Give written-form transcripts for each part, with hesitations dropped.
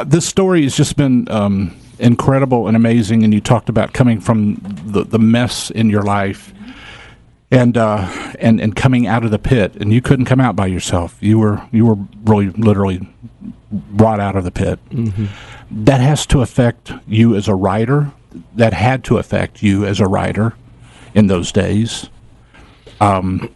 This story has just been incredible and amazing, and you talked about coming from the mess in your life and coming out of the pit, and you couldn't come out by yourself. You were really literally brought out of the pit. Mm-hmm. That has to affect you as a writer. That had to affect you as a writer in those days. And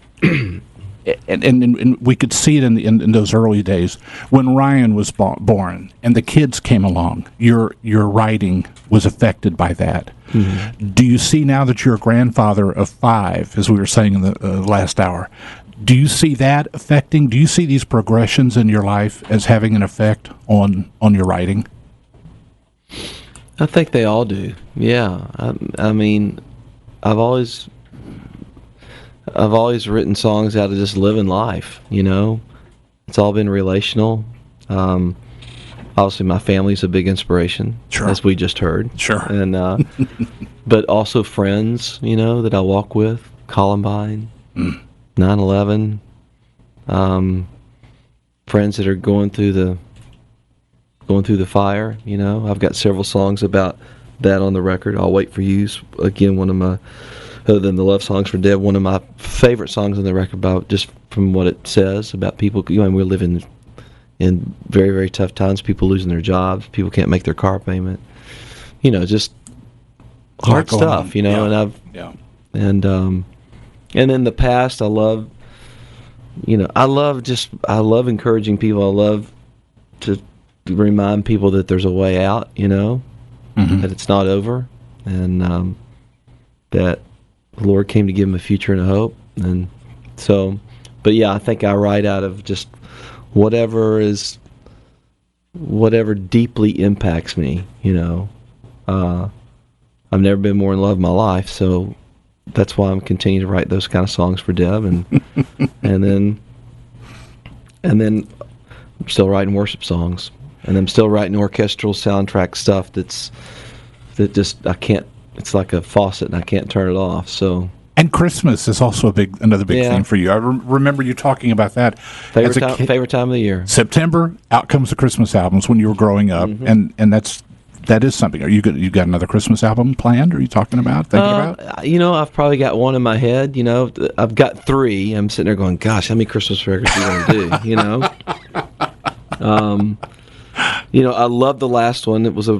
we could see it in those early days when Ryan was born and the kids came along. Your writing was affected by that. Mm-hmm. Do you see now that you're a grandfather of 5, as we were saying in the last hour? Do you see that affecting? Do you see these progressions in your life as having an effect on your writing? I think they all do. Yeah, I mean, I've always written songs out of just living life, you know. It's all been relational. Obviously, my family's a big inspiration, sure, as we just heard. Sure. And but also friends, you know, that I walk with, Columbine, 9/11, friends that are going through the fire, you know. I've got several songs about that on the record. I'll Wait for You, again, one of my, other than the love songs for Deb, one of my favorite songs on the record, about just from what it says about people. You know, we're living in very, very tough times. People losing their jobs. People can't make their car payment. You know, just hard stuff. You know, yeah. And in the past, I love encouraging people. I love to remind people that there's a way out. You know, mm-hmm. that it's not over, and that the Lord came to give them a future and a hope. And so, but yeah, I think I write out of just whatever deeply impacts me, you know. I've never been more in love in my life, so that's why I'm continuing to write those kind of songs for Deb, and and then I'm still writing worship songs, and I'm still writing orchestral soundtrack stuff that I can't. It's like a faucet, and I can't turn it off. So. And Christmas is also another big theme for you. I remember you talking about that. Favorite time of the year. September, out comes the Christmas albums when you were growing up, mm-hmm. and that is something. Are you got another Christmas album planned? Are you thinking about? You know, I've probably got one in my head. You know, I've got 3. I'm sitting there going, "Gosh, how many Christmas records are you going to do?" You know. You know, I love the last one. It was a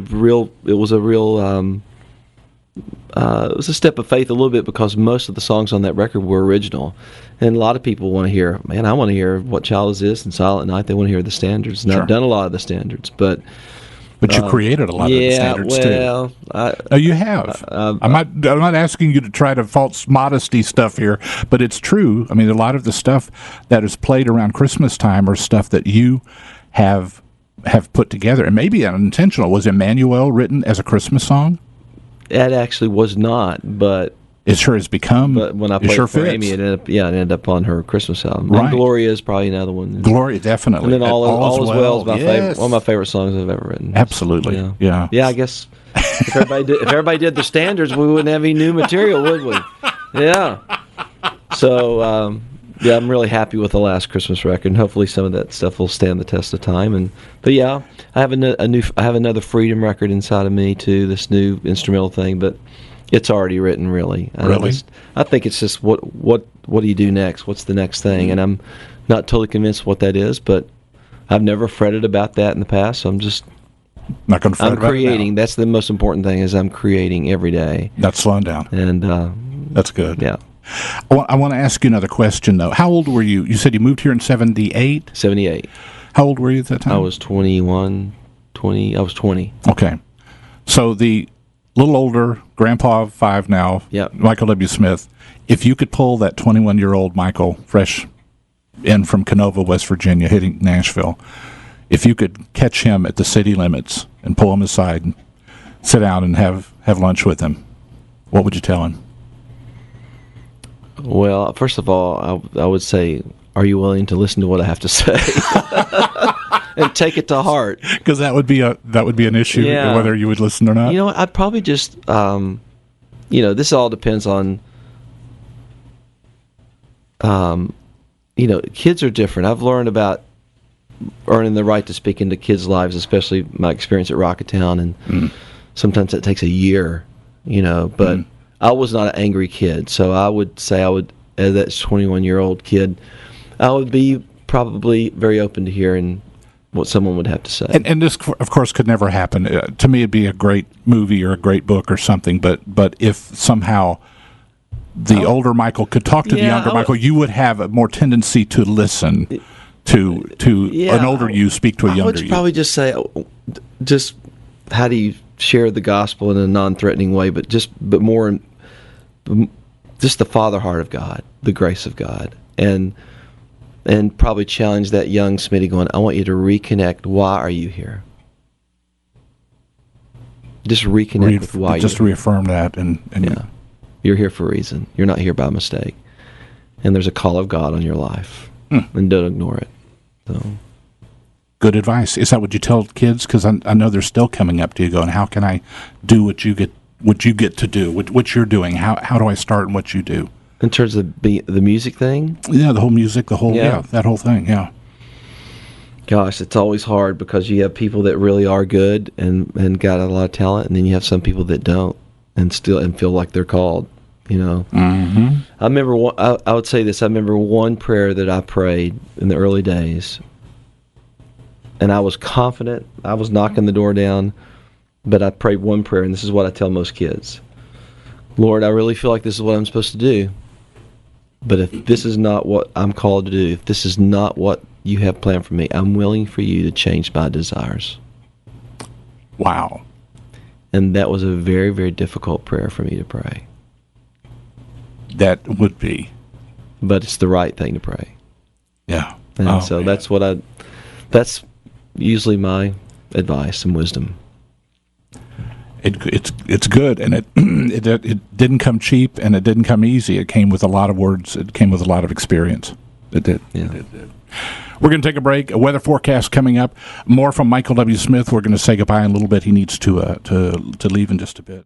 step of faith a little bit, because most of the songs on that record were original, and a lot of people want to hear, man, I want to hear What Child Is This and Silent Night. They want to hear the standards, and sure. I've done a lot of the standards, but you created a lot of the standards too. You have. I'm not asking you to try to false modesty stuff here, but it's true. I mean, a lot of the stuff that is played around Christmas time are stuff that you have put together, and maybe unintentional. Was Emmanuel written as a Christmas song? That actually was not, but it sure has become. But when I played it for Amy, it ended up on her Christmas album. Right. And Gloria is probably another one. Gloria, definitely. And then All Is Well is one of my favorite songs I've ever written. Absolutely, yeah. I guess if everybody did the standards, we wouldn't have any new material, would we? Yeah. So I'm really happy with the last Christmas record, and hopefully some of that stuff will stand the test of time. But I have I have another Freedom record inside of me too. This new instrumental thing, but it's already written. Really? I think it's just what do you do next? What's the next thing? Mm-hmm. And I'm not totally convinced what that is, but I've never fretted about that in the past. So I'm just not going to fret about creating. it now. That's the most important thing, is I'm creating every day. Not slowing down. And that's good. Yeah. I want to ask you another question, though. How old were you? You said you moved here in 78? 78. How old were you at that time? I was 21, 20. I was 20. Okay. So the little older, Grandpa of 5 now, yep. Michael W. Smith, if you could pull that 21-year-old Michael fresh in from Canova, West Virginia, hitting Nashville, if you could catch him at the city limits and pull him aside and sit down and have lunch with him, what would you tell him? Well, first of all, I would say, are you willing to listen to what I have to say and take it to heart? Because that would be an issue, whether you would listen or not. You know, I'd probably just, this all depends on, kids are different. I've learned about earning the right to speak into kids' lives, especially my experience at Rocketown, and sometimes it takes a year, but I was not an angry kid, so I would say as that 21-year-old kid, I would be probably very open to hearing what someone would have to say. And this, of course, could never happen. To me, it'd be a great movie or a great book or something, but if somehow the older Michael could talk to the younger Michael, you would have a more tendency to listen to an older you speak to a younger you. I would probably just say, just how do you share the gospel in a non-threatening way, but more just the father heart of God, the grace of God, and probably challenge that young Smitty going, I want you to reconnect. Why are you here? Just reconnect with why you're here. Just reaffirm that. And You're here for a reason. You're not here by mistake. And there's a call of God on your life. And don't ignore it. So. Good advice. Is that what you tell kids? Because I know they're still coming up to you going, how can I do what you get to do, what you're doing? How do I start and what you do? In terms of the music thing? Yeah, the whole music, that whole thing, yeah. Gosh, it's always hard because you have people that really are good and got a lot of talent, and then you have some people that don't and feel like they're called, I remember I would say this. I remember one prayer that I prayed in the early days, and I was confident. I was knocking the door down, but I prayed one prayer, and this is what I tell most kids. Lord, I really feel like this is what I'm supposed to do. But if this is not what I'm called to do, if this is not what you have planned for me, I'm willing for you to change my desires. Wow. And that was a very, very difficult prayer for me to pray. That would be. But it's the right thing to pray. Yeah. And so that's usually my advice and wisdom. It's good, and it didn't come cheap, and it didn't come easy. It came with a lot of words. It came with a lot of experience. It did. Yeah. It did. We're going to take a break. A weather forecast coming up. More from Michael W. Smith. We're going to say goodbye in a little bit. He needs to leave in just a bit.